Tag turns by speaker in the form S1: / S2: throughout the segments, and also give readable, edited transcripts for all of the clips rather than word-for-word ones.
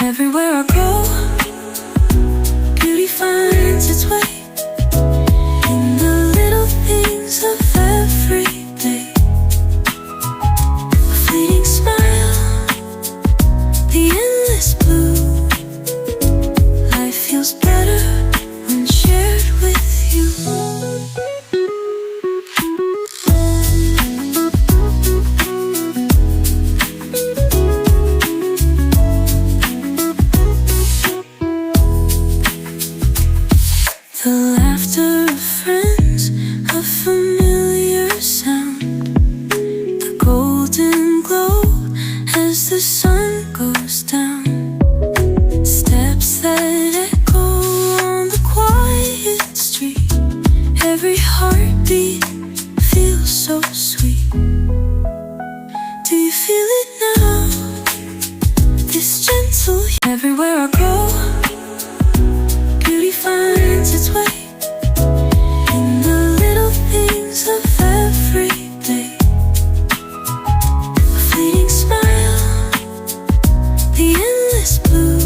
S1: Everywhere I go, beauty finds its way in the little things of every day. A fleeting smile, the endless blue. Life feels better when shared with you. The laughter of friends, a familiar sound. The golden glow as the sun goes down. Steps that echo on the quiet street. Every heartbeat feels so sweet. Do you feel it now? This gentle. Everywhere I go, beauty finds its way in the little things of every day. A fleeting smile, the endless blue.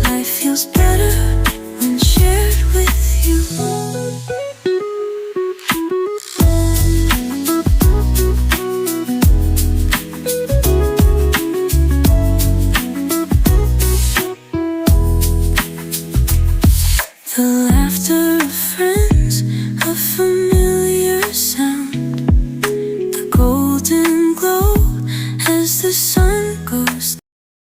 S1: Life feels better when shared with you. The